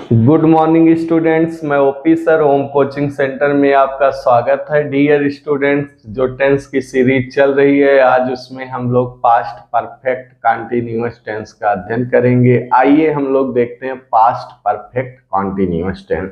Good morning students, मैं OP sir home coaching centre में आपका स्वागत है। डियर स्टूडेंट्स, जो टेंस की सीरीज चल रही है आज उसमें हम लोग पास्ट परफेक्ट कंटीन्यूअस टेंस का अध्ययन करेंगे। आइए हम लोग देखते हैं past perfect continuous tense.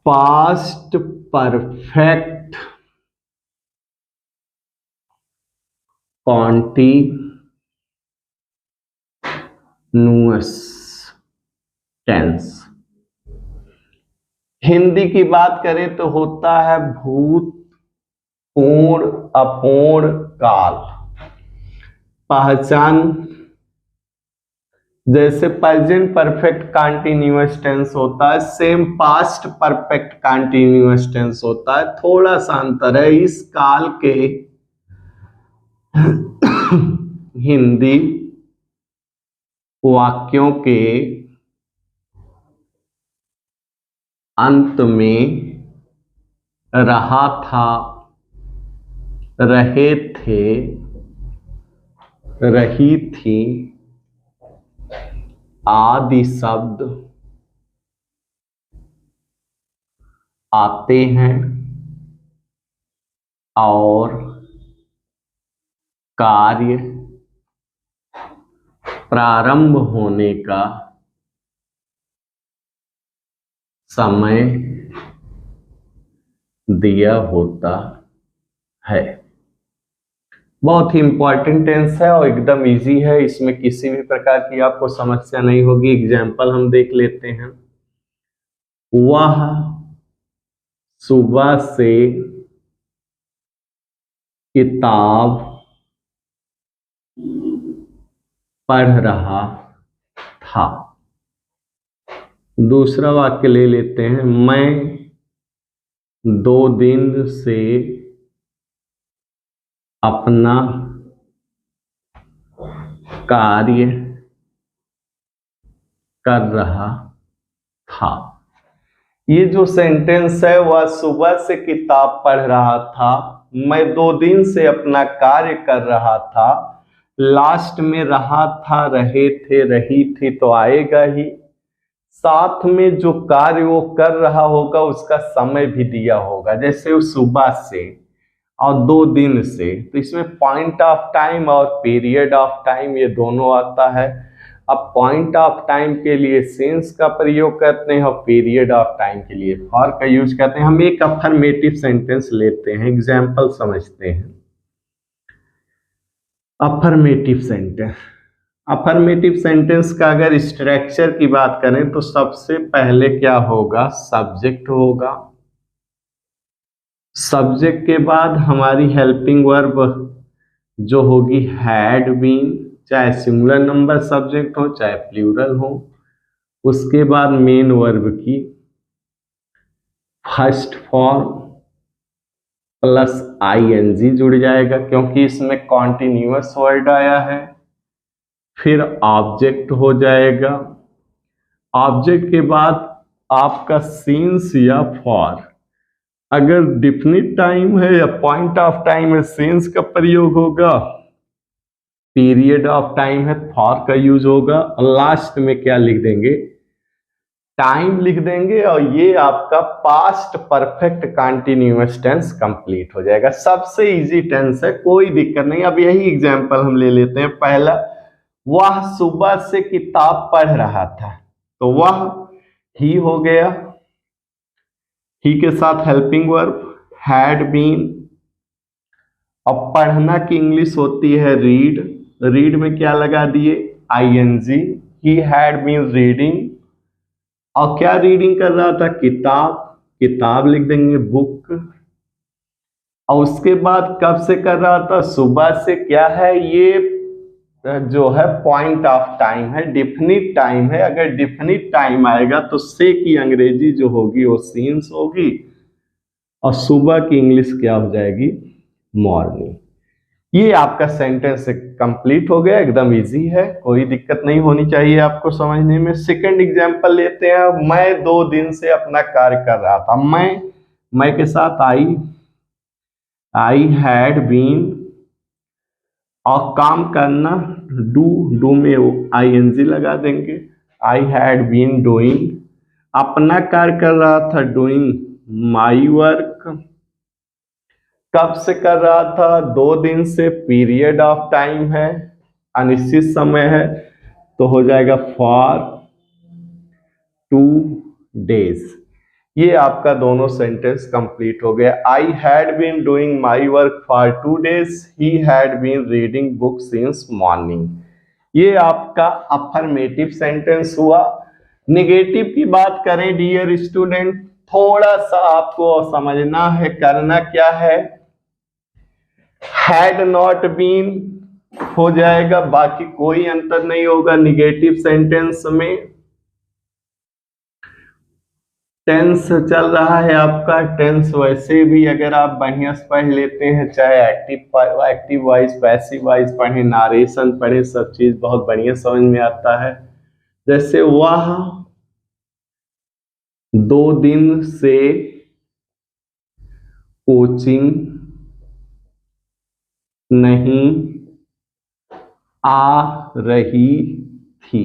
Past perfect continuous tense. Hindi की बात करें तो होता है भूत, पूर्ण, अपूर्ण काल। पहचान जैसे प्रेजेंट परफेक्ट कंटीन्यूअस टेंस होता है, same past perfect continuous tense होता है। थोड़ा सा अंतर है। इस काल के हिंदी वाक्यों के अंत में रहा था, रहे थे, रही थी आदि शब्द आते हैं और कार्य प्रारंभ होने का समय दिया होता है। बहुत ही इंपॉर्टेंट टेंस है और एकदम इजी है। इसमें किसी भी प्रकार की आपको समस्या नहीं होगी। एग्जाम्पल हम देख लेते हैं। वह सुबह से किताब पढ़ रहा था। दूसरा वाक्य ले लेते हैं। मैं 2 दिन से अपना कार्य कर रहा था। ये जो सेंटेंस है वह सुबह से किताब पढ़ रहा था, मैं 2 दिन से अपना कार्य कर रहा था। लास्ट में रहा था, रहे थे, रही थी तो आएगा ही। साथ में जो कार्य वो कर रहा होगा उसका समय भी दिया होगा, जैसे वो सुबह से और 2 दिन से, तो इसमें पॉइंट ऑफ टाइम और पीरियड ऑफ टाइम ये दोनों आता है। अब पॉइंट ऑफ टाइम के लिए सिंस का प्रयोग करते हैं और पीरियड ऑफ टाइम के लिए फॉर का यूज करते हैं। हम एक अफर्मेटिव सेंटेंस लेते हैं, एग्जाम्पल समझते हैं। अफर्मेटिव सेंटेंस, अफर्मेटिव सेंटेंस का अगर स्ट्रक्चर की बात करें तो सबसे पहले क्या होगा, सब्जेक्ट होगा। सब्जेक्ट के बाद हमारी हेल्पिंग वर्ब जो होगी हैड बीन, चाहे सिंगुलर नंबर सब्जेक्ट हो चाहे प्लूरल हो। उसके बाद मेन वर्ब की फर्स्ट फॉर्म प्लस आईएनजी जुड़ जाएगा क्योंकि इसमें कॉन्टिन्यूअस वर्ड आया है। फिर ऑब्जेक्ट हो जाएगा। ऑब्जेक्ट के बाद आपका सिंस या फॉर। अगर डिफिनिट टाइम है या पॉइंट ऑफ टाइम है सिंस का प्रयोग होगा। पीरियड ऑफ टाइम है फॉर का यूज होगा। और लास्ट में क्या लिख देंगे, टाइम लिख देंगे। और ये आपका past perfect continuous tense complete हो जाएगा। सबसे इजी टेंस है, कोई दिक्कत नहीं। अब यही एग्जांपल हम ले लेते हैं। पहला, वह सुबह से किताब पढ़ रहा था, तो वह ही हो गया। ही के साथ हेल्पिंग वर्ब हैड बीन। अब पढ़ना की इंग्लिश होती है रीड। रीड में क्या लगा दिए, ING. He had been reading. और क्या रीडिंग कर रहा था, किताब। किताब लिख देंगे बुक। और उसके बाद कब से कर रहा था, सुबह से। क्या है ये जो है पॉइंट ऑफ टाइम है, डिफिनिट टाइम है। अगर डिफिनिट टाइम आएगा तो से की अंग्रेजी जो होगी वो सीन्स होगी और सुबह की इंग्लिश क्या हो जाएगी, मॉर्निंग। ये आपका सेंटेंस कंप्लीट हो गया। एकदम इजी है, कोई दिक्कत नहीं होनी चाहिए आपको समझने में। सेकंड एग्जांपल लेते हैं। मैं 2 दिन से अपना कार्य कर रहा था। मैं के साथ आई हैड बीन। और काम करना डू में आईएनजी लगा देंगे। आई हैड बीन डूइंग, अपना कार्य कर रहा था, डूइंग माई वर्क। कब से कर रहा था, 2 दिन से, पीरियड ऑफ टाइम है, अनिश्चित समय है, तो हो जाएगा फॉर 2 days। ये आपका दोनों सेंटेंस कंप्लीट हो गया। I had been doing my work for 2 days, he had been reading book since morning. ये आपका अफर्मेटिव सेंटेंस हुआ। निगेटिव की बात करें डियर स्टूडेंट, थोड़ा सा आपको समझना है, करना क्या है, हैड नॉट बीन हो जाएगा, बाकी कोई अंतर नहीं होगा निगेटिव सेंटेंस में। टेंस चल रहा है आपका, टेंस वैसे भी अगर आप बढ़िया से पढ़ लेते हैं, चाहे एक्टिव वाइज पैसिव वाइज पढ़े, नारेशन पढ़े, सब चीज बहुत बढ़िया समझ में आता है। जैसे वह 2 दिन से कोचिंग नहीं आ रही थी।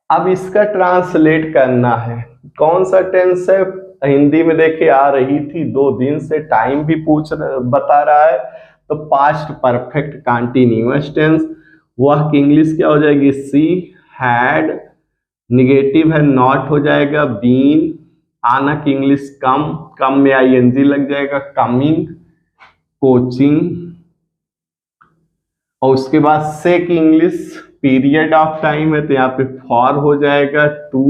अब इसका ट्रांसलेट करना है, कौन सा टेंस है, हिंदी में देखिए आ रही थी, 2 दिन से, टाइम भी बता रहा है, तो पास्ट परफेक्ट कंटीन्यूअस टेंस। वह की इंग्लिश क्या हो जाएगी, सी हैड, निगेटिव है नॉट हो जाएगा, बीन, आना की इंग्लिश कम, कम में आईएनजी लग जाएगा, कमिंग, कोचिंग, और उसके बाद से की इंग्लिश पीरियड ऑफ टाइम है, तो यहाँ पे फॉर हो जाएगा 2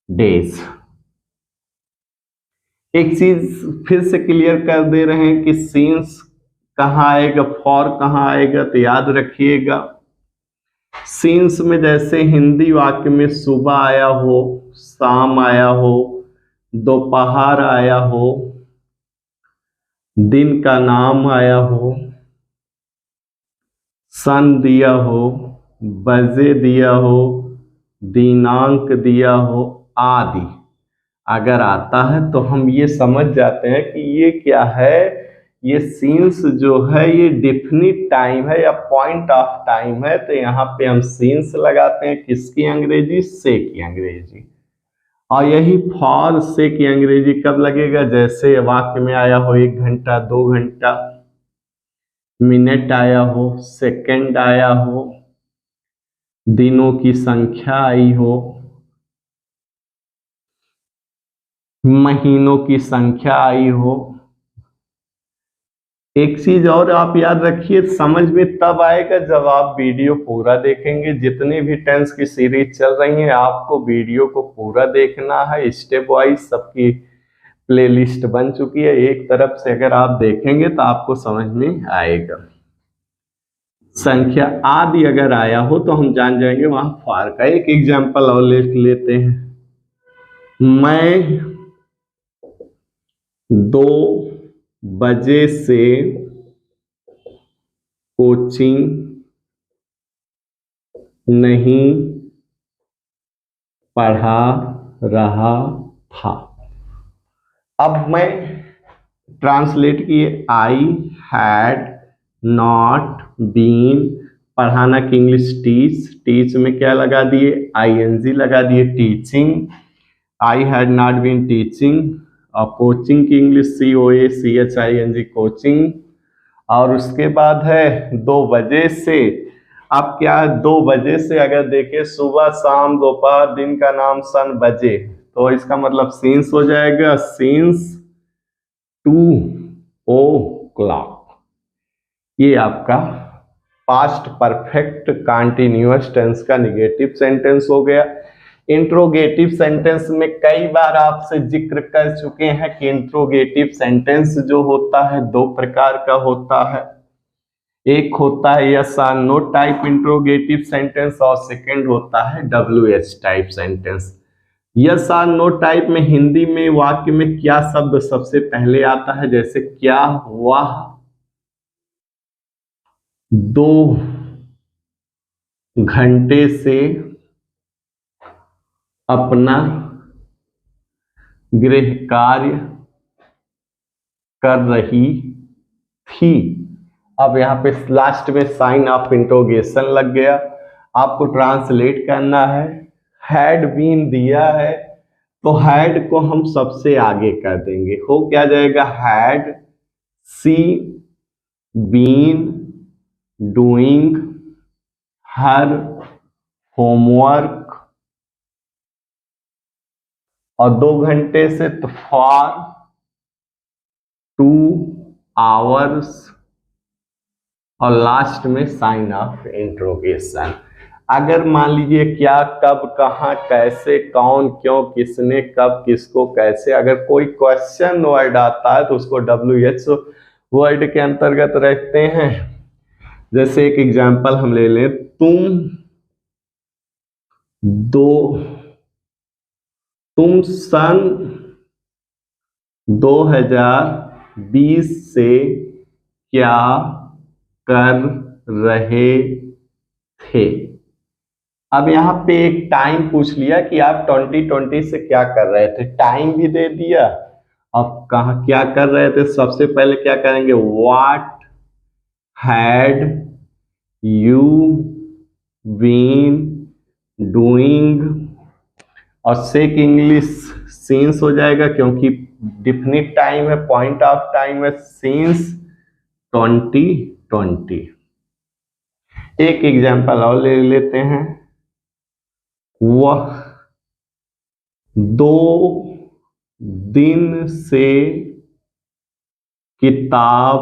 days। एक चीज फिर से क्लियर कर दे रहे हैं कि सिंस कहाँ आएगा, फॉर कहाँ आएगा, तो याद रखिएगा सिंस में जैसे हिंदी वाक्य में सुबह आया हो, शाम आया हो, दोपहर आया हो, दिन का नाम आया हो, सन दिया हो, बजे दिया हो, दिनांक दिया हो, आदि अगर आता है तो हम ये समझ जाते हैं कि ये क्या है, ये सीन्स जो है ये डेफिनिट टाइम है या पॉइंट ऑफ टाइम है, तो यहाँ पे हम सीन्स लगाते हैं, किसकी अंग्रेजी, से की अंग्रेजी। और यही फॉर से की अंग्रेजी कब लगेगा, जैसे वाक्य में आया हो 1 घंटा, 2 घंटा, मिनट आया हो, सेकंड आया हो, दिनों की संख्या आई हो, महीनों की संख्या आई हो। एक चीज और आप याद रखिए, समझ में तब आएगा जब आप वीडियो पूरा देखेंगे। जितनी भी टेंस की सीरीज चल रही है आपको वीडियो को पूरा देखना है, स्टेप वाइज सबकी प्लेलिस्ट बन चुकी है, एक तरफ से अगर आप देखेंगे तो आपको समझ में आएगा। संख्या आदि अगर आया हो तो हम जान जाएंगे वहां फॉर का। एक एग्जांपल और लेते हैं, मैं 2 बजे से कोचिंग नहीं पढ़ा रहा था। अब मैं ट्रांसलेट किए, आई हैड नॉट बीन, पढ़ाना की इंग्लिश टीच, टीच में क्या लगा दिए, आईएनजी लगा दिए, teaching, I had not been teaching, और कोचिंग की इंग्लिश COACHING, कोचिंग, और उसके बाद है 2 बजे से। अब क्या है, 2 बजे से अगर देखें सुबह, शाम, दोपहर, दिन का नाम, सन, बजे, तो इसका मतलब सिंस हो जाएगा, सिंस 2 o'clock। ये आपका पास्ट परफेक्ट कंटीन्यूअस टेंस का निगेटिव सेंटेंस हो गया। इंट्रोगेटिव सेंटेंस में कई बार आपसे जिक्र कर चुके हैं कि इंट्रोगेटिव सेंटेंस जो होता है 2 प्रकार का होता है, एक होता है यस और नो टाइप इंट्रोगेटिव सेंटेंस, और सेकंड होता है WH टाइप सेंटेंस। यस और नो टाइप में हिंदी में वाक्य में क्या शब्द सबसे पहले आता है, जैसे क्या वह 2 घंटे से अपना गृह कार्य कर रही थी। अब यहाँ पे लास्ट में साइन ऑफ इंट्रोगेशन लग गया, आपको ट्रांसलेट करना है। हैड बीन दिया है तो हैड को हम सबसे आगे कर देंगे, हो क्या जाएगा, had she been doing her homework, और 2 घंटे से तो फॉर 2 आवर्स, और लास्ट में साइन ऑफ इंट्रोगेशन। अगर मान लीजिए क्या, कब, कहाँ, कैसे, कौन, क्यों, किसने, कब, किसको, कैसे, अगर कोई क्वेश्चन वर्ड आता है तो उसको WH वर्ड के अंतर्गत रखते हैं। जैसे एक एग्जांपल हम ले लें, तुम सन 2020 से क्या कर रहे थे। अब यहाँ पे एक टाइम पूछ लिया कि आप 2020 से क्या कर रहे थे, टाइम भी दे दिया। अब कहा क्या कर रहे थे, सबसे पहले क्या करेंगे, what had you been doing, और सेक इंग्लिश सिंस हो जाएगा क्योंकि डिफिनिट टाइम है, पॉइंट ऑफ टाइम है, सिंस 2020। एक एग्जांपल और ले लेते हैं, वह 2 दिन से किताब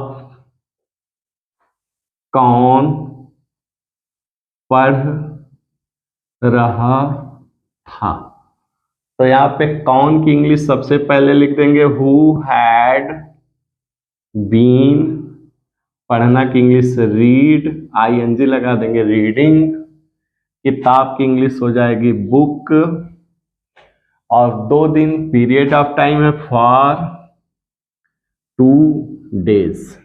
कौन पढ़ रहा था। तो यहाँ पे कौन की इंग्लिश सबसे पहले लिख देंगे, हु हैड बीन, पढ़ना की इंग्लिश रीड, ING लगा देंगे, रीडिंग। किताब की इंग्लिश हो जाएगी बुक, और 2 दिन पीरियड ऑफ टाइम है, फॉर 2 डेज।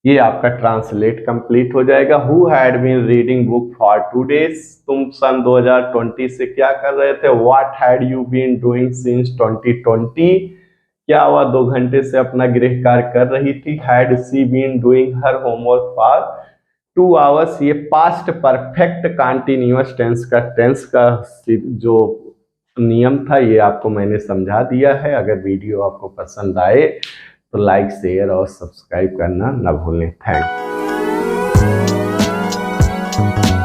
ये आपका ट्रांसलेट कंप्लीट हो जाएगा। Who had been reading book for 2 days, तुम सन 2020 से क्या कर रहे थे। What had you been doing since 2020, क्या हुआ 2 घंटे से अपना गृह कार्य कर रही थी। Had she been doing her homework for 2 hours. ये पास्ट परफेक्ट कंटिन्यूअस टेंस का जो नियम था ये आपको मैंने समझा दिया है। अगर वीडियो आपको पसंद आए तो लाइक, शेयर और सब्सक्राइब करना ना भूलें। Thank you.